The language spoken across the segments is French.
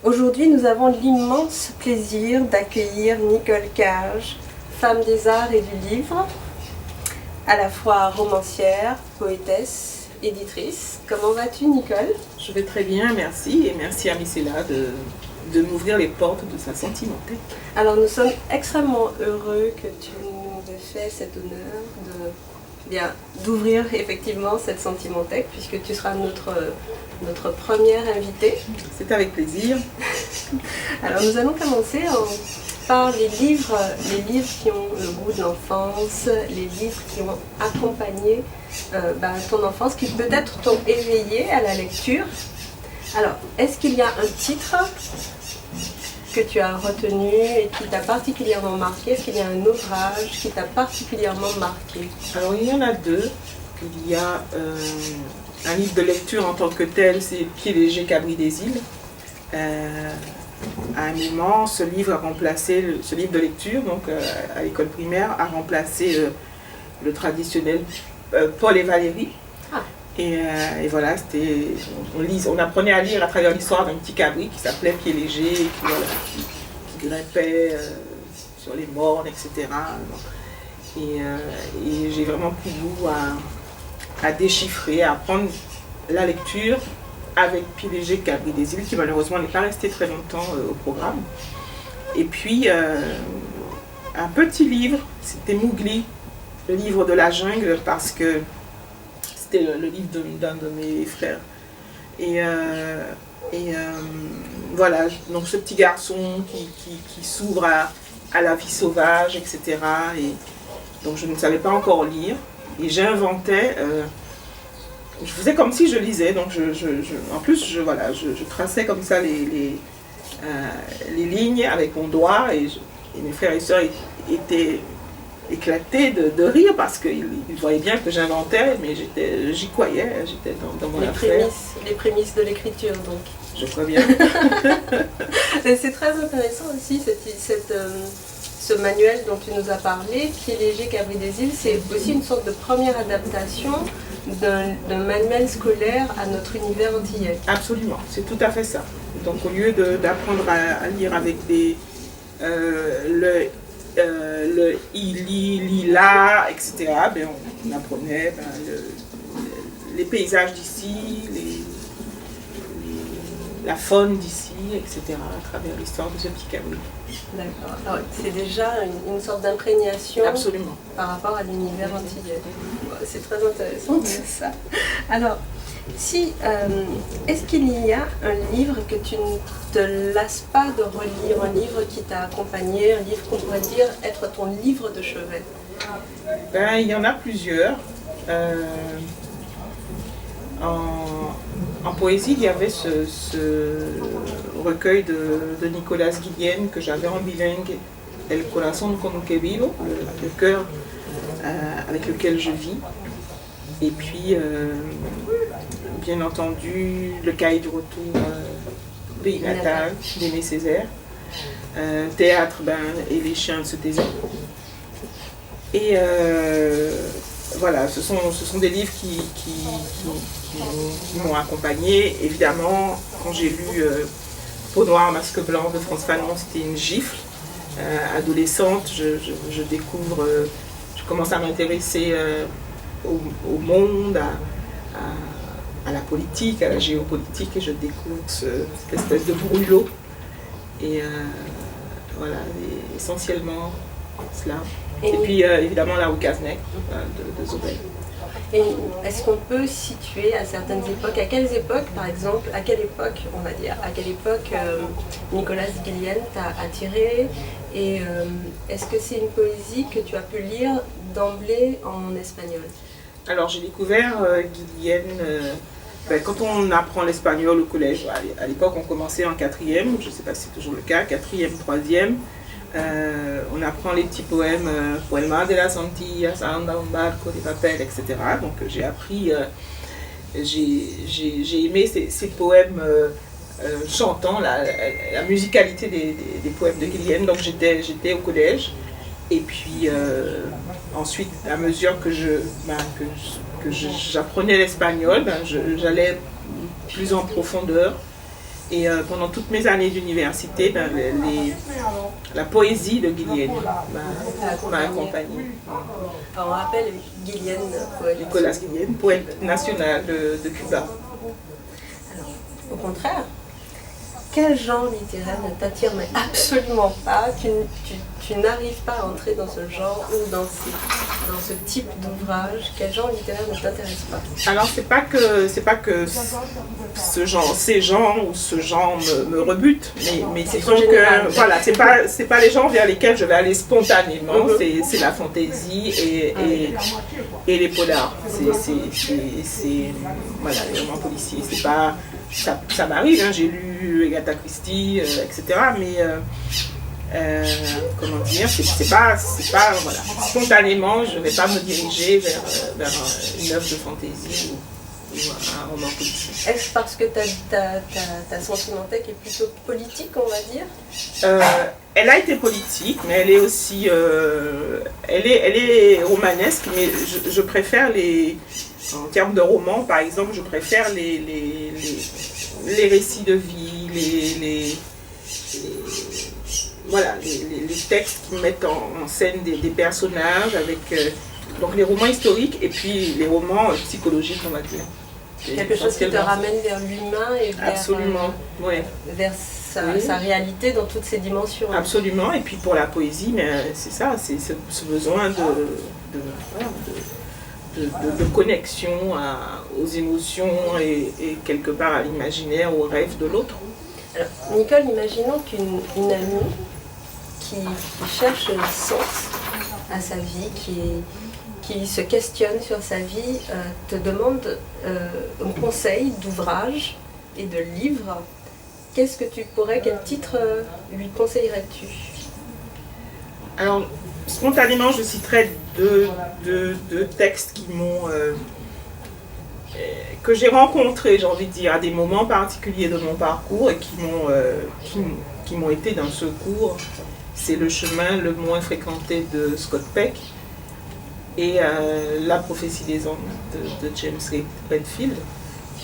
Aujourd'hui, nous avons l'immense plaisir d'accueillir Nicole Cage, femme des arts et du livre, à la fois romancière, poétesse, éditrice. Comment vas-tu, Nicole? Je vais très bien, merci, et merci à Missela de m'ouvrir les portes de sa sentimentale. Alors, nous sommes extrêmement heureux que tu nous aies fait cet honneur d'ouvrir effectivement cette Sentimenthèque, puisque tu seras notre première invitée. C'est avec plaisir. Alors nous allons commencer par les livres qui ont le goût de l'enfance, les livres qui ont accompagné ton enfance, qui peut-être t'ont éveillé à la lecture. Alors, est-ce qu'il y a un titre que tu as retenu et qui t'a particulièrement marqué? Est-ce qu'il y a un ouvrage qui t'a particulièrement marqué? Alors il y en a deux. Il y a un livre de lecture en tant que tel, c'est Pieds légers, Cabri des îles. À un moment, ce livre a remplacé, ce livre de lecture, donc à l'école primaire, a remplacé le traditionnel Paul et Valérie. Ah. Et voilà, on apprenait à lire à travers l'histoire d'un petit cabri qui s'appelait Pieds légers, qui grimpait sur les mornes, etc. Et j'ai vraiment pris goût à déchiffrer, à apprendre la lecture avec Pieds légers, Cabri des îles, qui malheureusement n'est pas resté très longtemps au programme. Et puis un petit livre, c'était Mowgli, le livre de la jungle, parce que c'était le livre d'un de mes frères. Et voilà, donc ce petit garçon qui s'ouvre à la vie sauvage, etc. Et donc je ne savais pas encore lire. Et j'inventais, je faisais comme si je lisais. Donc en plus, je traçais comme ça les lignes avec mon doigt. Et mes frères et sœurs étaient éclatés de rire parce qu'ils voyaient bien que j'inventais, mais j'y croyais, j'étais dans mon affaire. Les prémices de l'écriture, donc. Je crois bien. C'est très intéressant aussi, ce manuel dont tu nous as parlé, Pieds légers, Cabri des îles. C'est aussi une sorte de première adaptation d'un manuel scolaire à notre univers antillais. Absolument, c'est tout à fait ça. Donc au lieu d'apprendre à lire avec le ili, lila, etc., ben on apprenait les paysages d'ici, la faune d'ici, etc., à travers l'histoire de ce petit cabri. D'accord. Alors, c'est déjà une sorte d'imprégnation. Absolument. Par rapport à l'univers antillais. C'est très intéressant tout ça. Alors, est-ce qu'il y a un livre que tu ne te lasses pas de relire, un livre qui t'a accompagné, un livre qu'on pourrait dire être ton livre de chevet? Ben, il y en a plusieurs. En poésie, il y avait ce recueil de Nicolas Guillen que j'avais en bilingue, El Corazón con que vivo, le cœur avec lequel je vis. Et puis, bien entendu, Le Cahier du retour, Pays natal, d'Aimé Césaire. Théâtre, et Les chiens se taisaient. Et voilà, ce sont des livres qui m'ont accompagnée. Évidemment, quand j'ai lu Peau noire, masque blanc de Frantz Fanon, c'était une gifle. Adolescente, je découvre, je commence à m'intéresser au monde, à la politique, à la géopolitique, et je découvre cette espèce de brûlot. Et voilà, essentiellement cela. Et puis évidemment la Houkaznek de Zobel. Et est-ce qu'on peut situer à certaines époques, à quelles époques par exemple, à quelle époque on va dire, à quelle époque Nicolas Guillen t'a attiré, et est-ce que c'est une poésie que tu as pu lire d'emblée en espagnol? Alors j'ai découvert Guillen quand on apprend l'espagnol au collège. À l'époque on commençait en quatrième, je ne sais pas si c'est toujours le cas, quatrième, troisième. On apprend les petits poèmes, Poema de las Antillas, Anda un barco de papel, etc. Donc j'ai appris, j'ai aimé ces poèmes chantant, la musicalité des poèmes de Guillen. Donc j'étais au collège. Et puis ensuite, à mesure que j'apprenais l'espagnol, j'allais plus en profondeur. Et pendant toutes mes années d'université, la poésie de Guillen m'a accompagnée. Alors, on rappelle Guillen, poète. Nicolas Guillen, poète national de Cuba. Alors, au contraire, quel genre littéraire ne t'attire mais absolument pas? Tu n'arrives pas à entrer dans ce genre ou dans ce type d'ouvrage. Quel genre littéraire ne t'intéresse pas? Alors c'est pas que ces gens ou ce genre me rebute, mais c'est que voilà, c'est pas les gens vers lesquels je vais aller spontanément. C'est la fantaisie et les polars. C'est voilà, les romans policiers. C'est pas ça m'arrive, hein, j'ai lu Agatha Christie, etc. Mais comment dire, c'est pas voilà, spontanément, je ne vais pas me diriger vers une œuvre de fantaisie ou un roman politique. Est-ce parce que ta sentimenthèque est plutôt politique, on va dire? Elle a été politique, mais elle est aussi elle est romanesque, mais je préfère en termes de romans, par exemple, je préfère les récits de vie, voilà, les textes qui mettent en scène des personnages, avec donc les romans historiques et puis les romans psychologiques, on va dire. Quelque chose qui te ramène vers l'humain et vers, absolument, ouais. Vers sa réalité dans toutes ses dimensions. Absolument, et puis pour la poésie, mais c'est ça, c'est ce besoin de connexion aux émotions et quelque part à l'imaginaire, aux rêves de l'autre. Alors, Nicole, imaginons qu'une amie qui cherche un sens à sa vie, qui se questionne sur sa vie, te demande un conseil d'ouvrage et de livre. Qu'est-ce que quel titre lui conseillerais-tu? Alors, spontanément, je citerai deux textes qui m'ont que j'ai rencontrés, j'ai envie de dire, à des moments particuliers de mon parcours et qui m'ont été d'un secours. C'est Le chemin le moins fréquenté de Scott Peck et La prophétie des anges de James Redfield,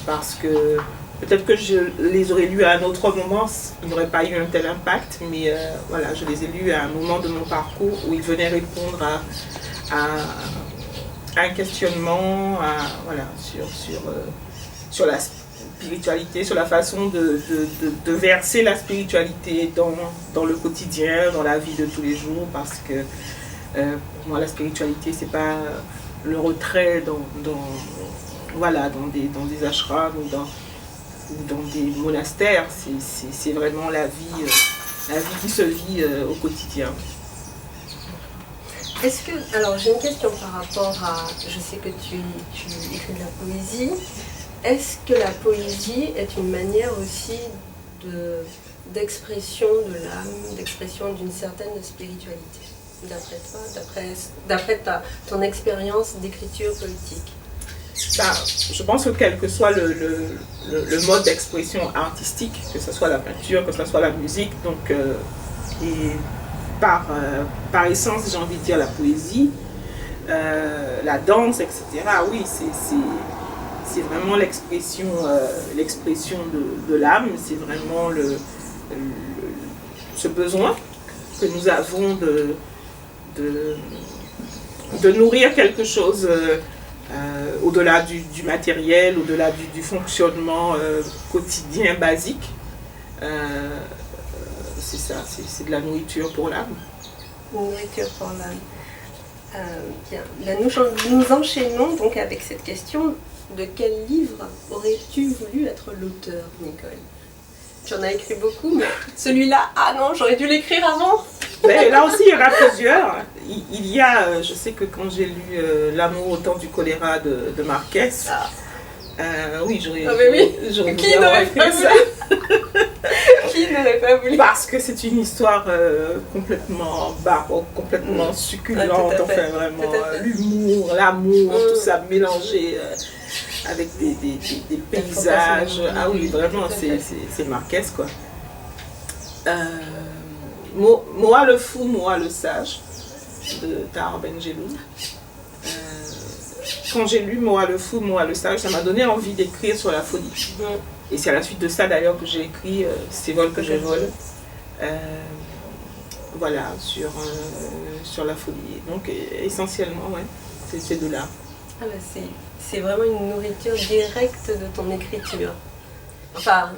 parce que peut-être que je les aurais lus à un autre moment, ils n'auraient pas eu un tel impact, mais voilà, je les ai lus à un moment de mon parcours où ils venaient répondre à un questionnement voilà, sur la spiritualité, sur la façon de verser la spiritualité dans le quotidien, dans la vie de tous les jours, parce que pour moi la spiritualité c'est pas le retrait voilà, dans des ashrams ou dans des monastères, c'est vraiment la vie qui se vit au quotidien. Alors j'ai une question par rapport à, je sais que tu écris de la poésie, est-ce que la poésie est une manière aussi d'expression de l'âme, d'expression d'une certaine spiritualité, d'après toi, d'après ton expérience d'écriture poétique? Je pense que quel que soit le mode d'expression artistique, que ce soit la peinture, que ce soit la musique, donc et par essence, j'ai envie de dire la poésie, la danse, etc. Oui, c'est vraiment l'expression de l'âme, c'est vraiment ce besoin que nous avons de nourrir quelque chose au-delà du matériel, au-delà du fonctionnement quotidien basique. C'est ça, c'est de la nourriture pour l'âme. Nourriture pour l'âme. Bien. Là, nous enchaînons donc avec cette question. De quel livre aurais-tu voulu être l'auteur, Nicole? Tu en as écrit beaucoup, mais celui-là, ah non, j'aurais dû l'écrire avant. Mais là aussi, il y en a plusieurs. Il y a, je sais que quand j'ai lu L'amour au temps du choléra de Marquez, oui, j'aurais voulu Qui n'aurait pas voulu? Qui n'aurait pas voulu? Parce que c'est une histoire complètement baroque, complètement succulente, enfin vraiment l'humour, l'amour, tout ça mélangé avec des paysages. Ah oui, vraiment, c'est Marquez, quoi. Moa le fou, Moa le sage, de Tahar Ben-Jelloun. Quand j'ai lu Moa le fou, Moa le sage, ça m'a donné envie d'écrire sur la folie. Et c'est à la suite de ça d'ailleurs que j'ai écrit Ces vols que je vole. Voilà, sur la folie. Donc essentiellement, ouais, c'est ces deux-là. Ah bah c'est vraiment une nourriture directe de ton écriture. Enfin,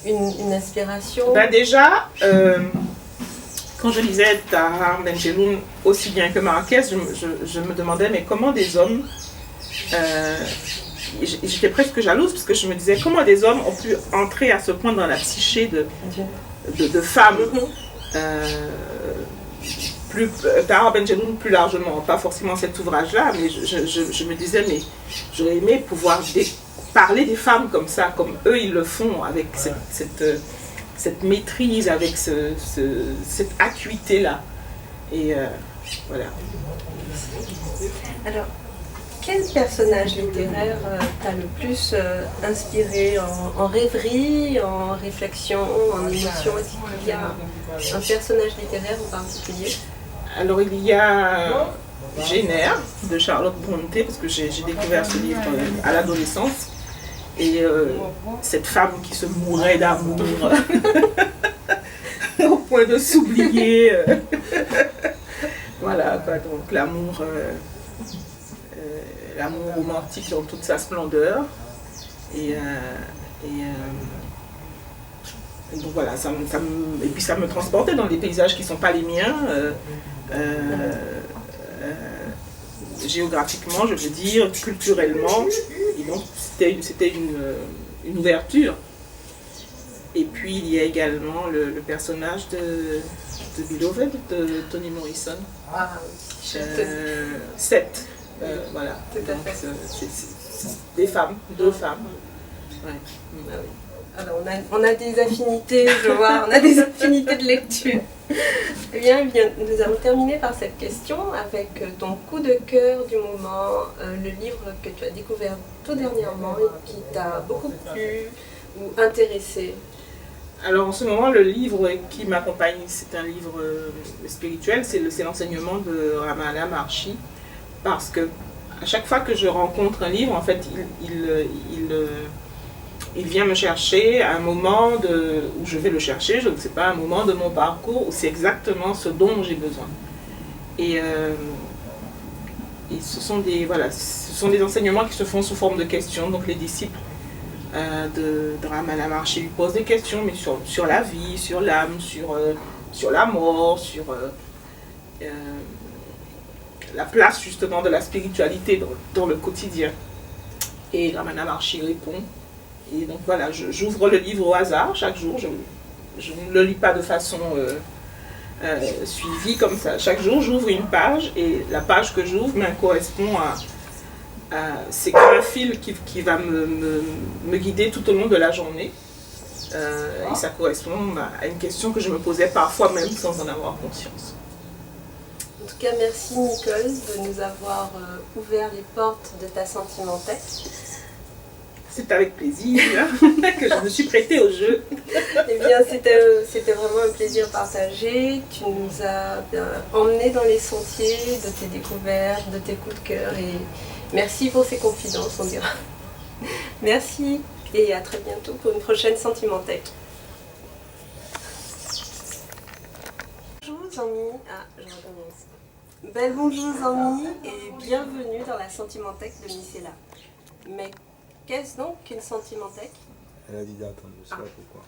une inspiration. Bah déjà, quand je lisais Tahar Benjeloun aussi bien que Marquez, je me demandais, mais comment des hommes... J'étais presque jalouse parce que je me disais, comment des hommes ont pu entrer à ce point dans la psyché de femmes Tahar Benjeloun plus largement, pas forcément cet ouvrage-là, mais je me disais, mais j'aurais aimé pouvoir parler des femmes comme ça, comme eux ils le font, avec cette maîtrise, avec cette acuité-là. Et voilà. Alors, quel personnage littéraire t'a le plus inspiré en rêverie, en réflexion, en émotion? Est-ce qu'il y a un personnage littéraire en particulier? Alors il y a Jenner de Charlotte Brontë, parce que j'ai découvert ce livre à l'adolescence. Et cette femme qui se mourait d'amour au point de s'oublier. Voilà, quoi, donc l'amour romantique dans toute sa splendeur. Et donc voilà, et puis ça me transportait dans des paysages qui ne sont pas les miens. Géographiquement, je veux dire, culturellement, et donc c'était une ouverture. Et puis il y a également le personnage de Beloved de Toni Morrison. Seth, voilà. Donc c'est des femmes, deux femmes. Ouais. Ah oui. Alors on a des affinités, je vois, on a des affinités de lecture. Eh bien, nous allons terminer par cette question avec ton coup de cœur du moment, le livre que tu as découvert tout dernièrement et qui t'a beaucoup plu ou intéressé. Alors en ce moment, le livre qui m'accompagne, c'est un livre spirituel, c'est l'enseignement de Ramana Maharshi, parce que à chaque fois que je rencontre un livre, en fait, il vient me chercher à un moment où je vais le chercher, je ne sais pas, un moment de mon parcours où c'est exactement ce dont j'ai besoin. Et ce sont des enseignements qui se font sous forme de questions. Donc les disciples de Ramana Maharshi lui posent des questions, mais sur la vie, sur l'âme, sur la mort, sur la place justement de la spiritualité dans le quotidien. Et Ramana Maharshi répond. Et donc voilà, j'ouvre le livre au hasard chaque jour, je ne le lis pas de façon suivie comme ça. Chaque jour, j'ouvre une page et la page que j'ouvre correspond à c'est comme un fil qui va me guider tout au long de la journée. Et ça correspond à une question que je me posais parfois même sans en avoir conscience. En tout cas, merci Nicole de nous avoir ouvert les portes de ta sentimenthèque. C'est avec plaisir que je me suis prêtée au jeu. Eh bien, c'était vraiment un plaisir partagé. Tu nous as emmenés dans les sentiers de tes découvertes, de tes coups de cœur. Et merci pour ces confidences, on dira. Merci et à très bientôt pour une prochaine Sentimenthèque. Bonjour Zami. Ah, je recommence. Belle bonjour Zami et bienvenue dans la Sentimenthèque de Micella. Mais qu'est-ce donc qu'une Sentimenthèque? Elle a dit d'attendre, je sais pas pourquoi.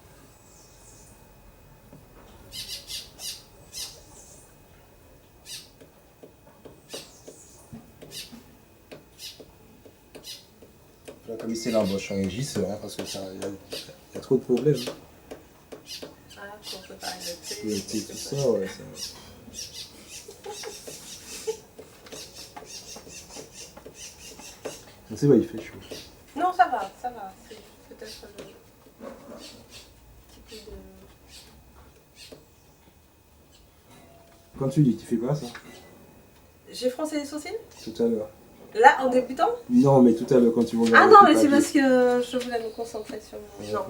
Là, comme ici, là, moi, je suis un régisseur, hein, parce que y a trop de problèmes. Ah, on peut pas arrêter. Tout ça, ouais, ça... Je sais pas, il fait chaud. Non, ça va. C'est peut-être un petit peu de... Quand tu dis, tu fais quoi ça? J'ai froncé les sourcils? Tout à l'heure. Là, en débutant? Non, mais tout à l'heure, quand tu regardes. Ah non, mais c'est parce que je voulais me concentrer sur mon... Non,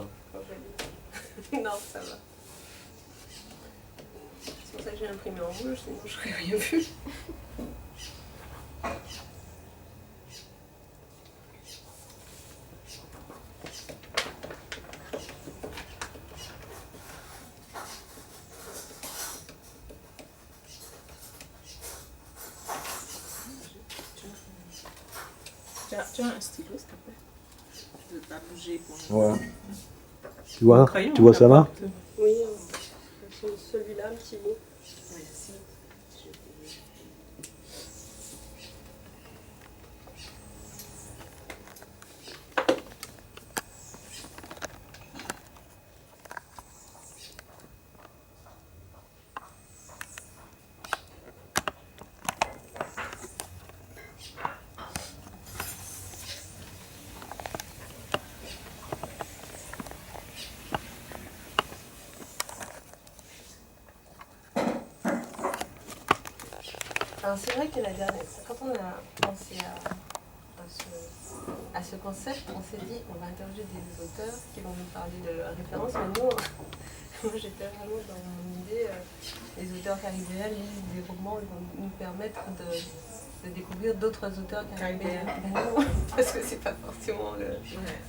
non, ça va. C'est pour ça que j'ai imprimé en rouge, sinon je n'aurais rien vu. Tu as un stylo, s'il te plaît? Je ne veux pas bouger pour Voilà. Tu vois ça là? Oui, celui-là, un petit bout. Merci. Alors c'est vrai que la dernière, quand on a pensé à ce concept, on s'est dit on va interroger des auteurs qui vont nous parler de leurs références, mais nous, moi j'étais vraiment dans mon idée, les auteurs caribéens lisent des romans, ils vont nous permettre de découvrir d'autres auteurs caribéens. Ben non, parce que c'est pas forcément le...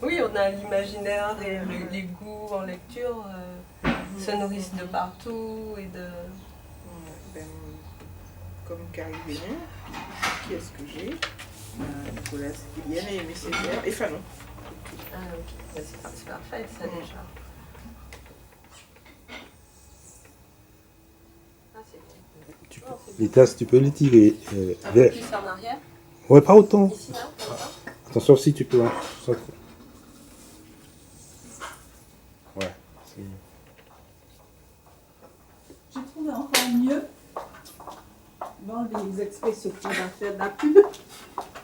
Oui, on a l'imaginaire et les goûts en lecture se nourrissent de partout et de... Comme caribéen, qui est-ce que j'ai? Nicolas Guillen et Aimé Césaire et Fanon. Ah ok, ben, c'est parfait ça déjà. Ah c'est bon. Les tasses, tu peux les tirer Un peu vers. plus en arrière, Ouais, pas autant. ici là, comme ça. Attention si tu peux. Hein. Ouais, c'est mieux. J'ai trouvé encore mieux dans les expressions qu'on va faire de la pub.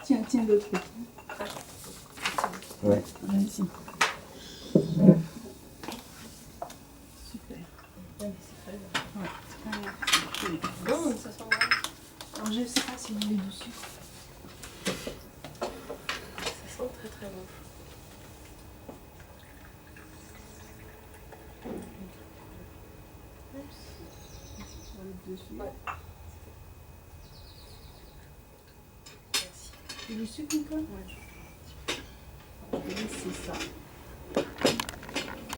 Tiens le truc. Ouais. Vas-y. Super. Bon, ça sent bon. Alors, je ne sais pas si vous voulez du sucre. Ça sent très très bon. Dessus. Ouais. Et du sucre, Nicole? Oui. C'est ça.